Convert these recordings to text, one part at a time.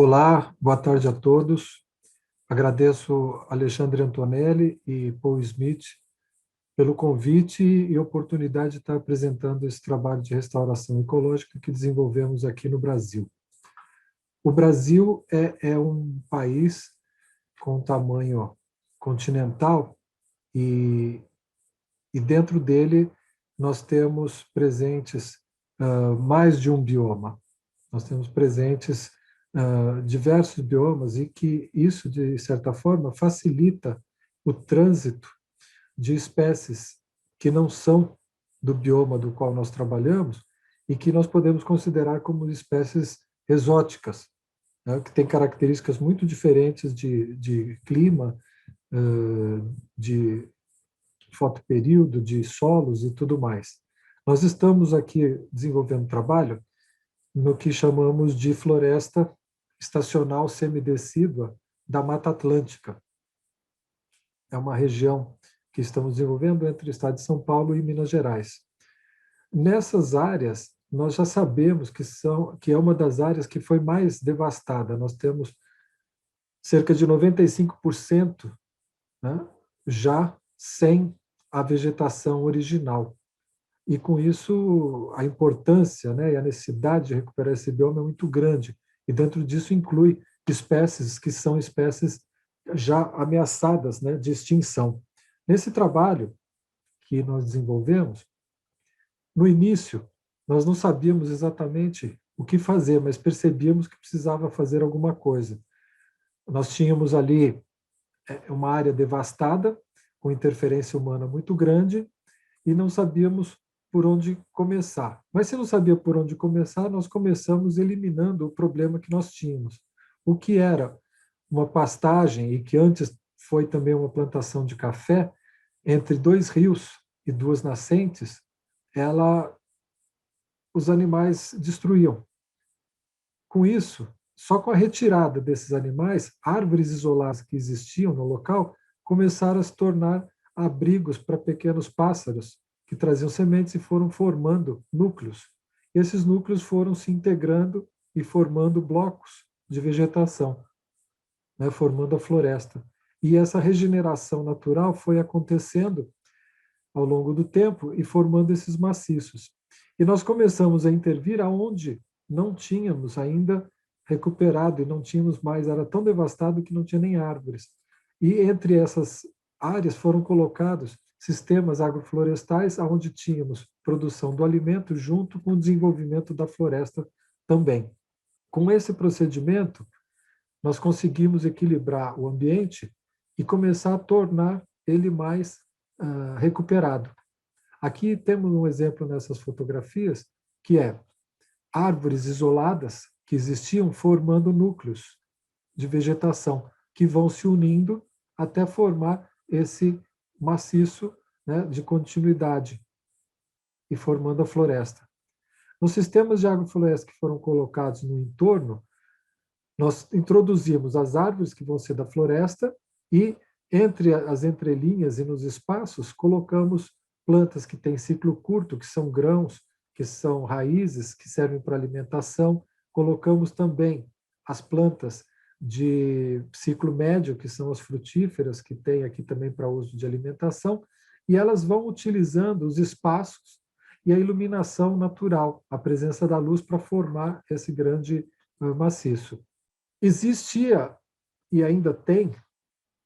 Olá, boa tarde a todos. Agradeço Alexandre Antonelli e Paul Smith pelo convite e oportunidade de estar apresentando esse trabalho de restauração ecológica que desenvolvemos aqui no Brasil. O Brasil é um país com tamanho continental e dentro dele nós temos presentes mais de um bioma. Nós temos presentes diversos biomas e que isso, de certa forma, facilita o trânsito de espécies que não são do bioma do qual nós trabalhamos e que nós podemos considerar como espécies exóticas, né, que têm características muito diferentes de clima, de fotoperíodo, de solos e tudo mais. Nós estamos aqui desenvolvendo trabalho no que chamamos de floresta estacional semidecídua da Mata Atlântica. É uma região que estamos desenvolvendo entre o estado de São Paulo e Minas Gerais. Nessas áreas, nós já sabemos que é uma das áreas que foi mais devastada. Nós temos cerca de 95%, né, já sem a vegetação original. E, com isso, a importância, né, e a necessidade de recuperar esse bioma é muito grande. E, dentro disso, inclui espécies que são espécies já ameaçadas, né, de extinção. Nesse trabalho que nós desenvolvemos, no início, nós não sabíamos exatamente o que fazer, mas percebíamos que precisava fazer alguma coisa. Nós tínhamos ali uma área devastada, com interferência humana muito grande, e não sabíamos por onde começar. Mas se não sabia por onde começar, nós começamos eliminando o problema que nós tínhamos. O que era uma pastagem, e que antes foi também uma plantação de café, entre dois rios e duas nascentes, os animais destruíam. Com isso, só com a retirada desses animais, árvores isoladas que existiam no local começaram a se tornar abrigos para pequenos pássaros que traziam sementes e foram formando núcleos. E esses núcleos foram se integrando e formando blocos de vegetação, né, formando a floresta. E essa regeneração natural foi acontecendo ao longo do tempo e formando esses maciços. E nós começamos a intervir aonde não tínhamos ainda recuperado e não tínhamos mais, era tão devastado que não tinha nem árvores. E entre essas áreas foram colocados sistemas agroflorestais onde tínhamos produção do alimento junto com o desenvolvimento da floresta também. Com esse procedimento, nós conseguimos equilibrar o ambiente e começar a tornar ele mais recuperado. Aqui temos um exemplo nessas fotografias, que é árvores isoladas que existiam formando núcleos de vegetação, que vão se unindo até formar esse maciço, né, de continuidade e formando a floresta. Nos sistemas de agrofloresta que foram colocados no entorno, nós introduzimos as árvores que vão ser da floresta e, entre as entrelinhas e nos espaços, colocamos plantas que têm ciclo curto, que são grãos, que são raízes, que servem para alimentação. Colocamos também as plantas de ciclo médio, que são as frutíferas, que tem aqui também para uso de alimentação, e elas vão utilizando os espaços e a iluminação natural, a presença da luz para formar esse grande maciço. Existia, e ainda tem,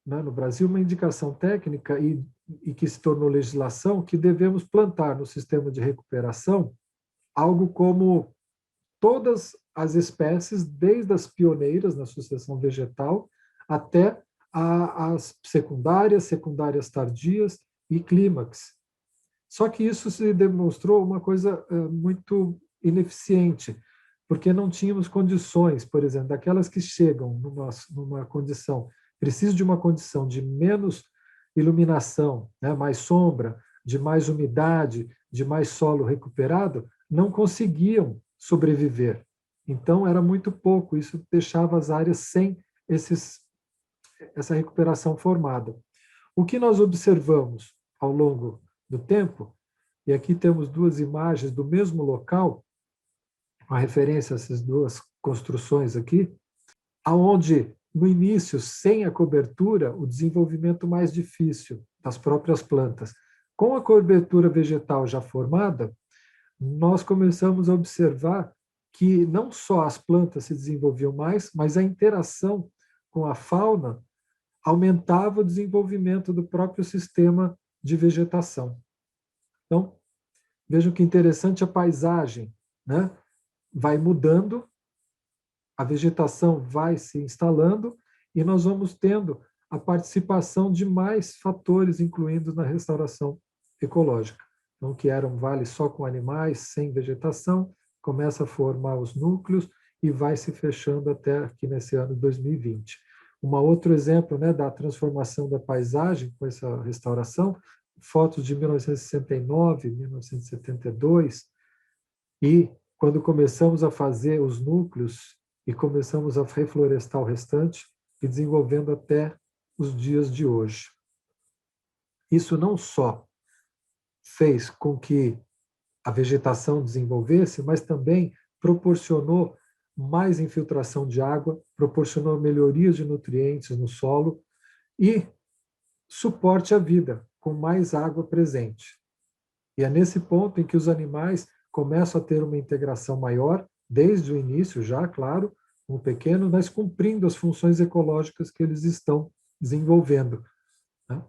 né, no Brasil, uma indicação técnica e que se tornou legislação, que devemos plantar no sistema de recuperação algo como todas as espécies, desde as pioneiras na sucessão vegetal até as secundárias tardias e clímax. Só que isso se demonstrou uma coisa muito ineficiente, porque não tínhamos condições, por exemplo, daquelas que chegam numa condição, precisam de uma condição de menos iluminação, né, mais sombra, de mais umidade, de mais solo recuperado, não conseguiam sobreviver. Então, era muito pouco, isso deixava as áreas sem essa recuperação formada. O que nós observamos ao longo do tempo, e aqui temos duas imagens do mesmo local, uma referência a essas duas construções aqui, aonde no início, sem a cobertura, o desenvolvimento mais difícil das próprias plantas. Com a cobertura vegetal já formada, nós começamos a observar que não só as plantas se desenvolviam mais, mas a interação com a fauna aumentava o desenvolvimento do próprio sistema de vegetação. Então, vejam que interessante a paisagem, né? Vai mudando, a vegetação vai se instalando e nós vamos tendo a participação de mais fatores, incluindo na restauração ecológica. Então, que era um vale só com animais, sem vegetação, começa a formar os núcleos e vai se fechando até aqui nesse ano de 2020. Um outro exemplo, né, da transformação da paisagem com essa restauração, fotos de 1969, 1972, e quando começamos a fazer os núcleos e começamos a reflorestar o restante e desenvolvendo até os dias de hoje. Isso não só fez com que a vegetação desenvolvesse, mas também proporcionou mais infiltração de água, proporcionou melhorias de nutrientes no solo e suporte à vida, com mais água presente. E é nesse ponto em que os animais começam a ter uma integração maior, desde o início já, claro, um pequeno, mas cumprindo as funções ecológicas que eles estão desenvolvendo. Né?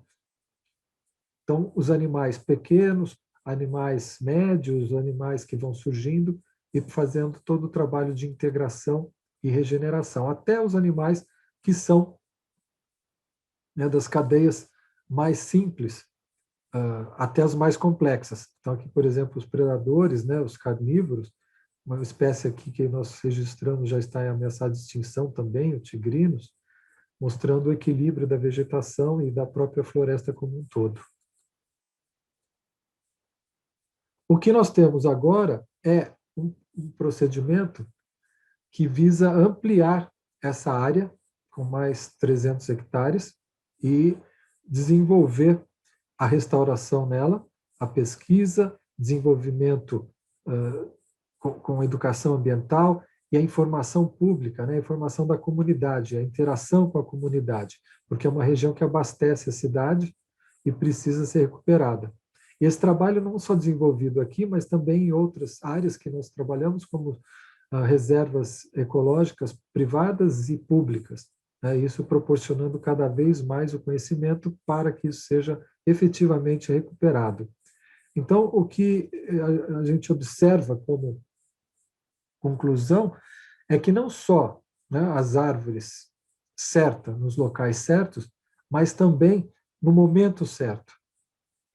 Então, os animais pequenos, animais médios, animais que vão surgindo e fazendo todo o trabalho de integração e regeneração, até os animais que são, né, das cadeias mais simples, até as mais complexas. Então, aqui, por exemplo, os predadores, né, os carnívoros, uma espécie aqui que nós registramos já está em ameaçada de extinção também, o tigrinos, mostrando o equilíbrio da vegetação e da própria floresta como um todo. O que nós temos agora é um procedimento que visa ampliar essa área com mais 300 hectares e desenvolver a restauração nela, a pesquisa, desenvolvimento com educação ambiental e a informação pública, né, a informação da comunidade, a interação com a comunidade, porque é uma região que abastece a cidade e precisa ser recuperada. E esse trabalho não só desenvolvido aqui, mas também em outras áreas que nós trabalhamos, como reservas ecológicas privadas e públicas, né, isso proporcionando cada vez mais o conhecimento para que isso seja efetivamente recuperado. Então, o que a gente observa como conclusão é que não só, né, as árvores certas, nos locais certos, mas também no momento certo.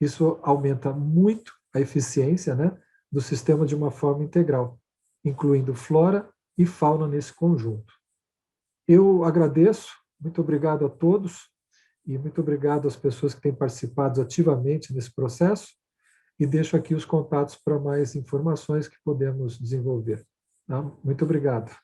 Isso aumenta muito a eficiência, né, do sistema de uma forma integral, incluindo flora e fauna nesse conjunto. Eu agradeço, muito obrigado a todos e muito obrigado às pessoas que têm participado ativamente nesse processo e deixo aqui os contatos para mais informações que podemos desenvolver. Tá? Muito obrigado.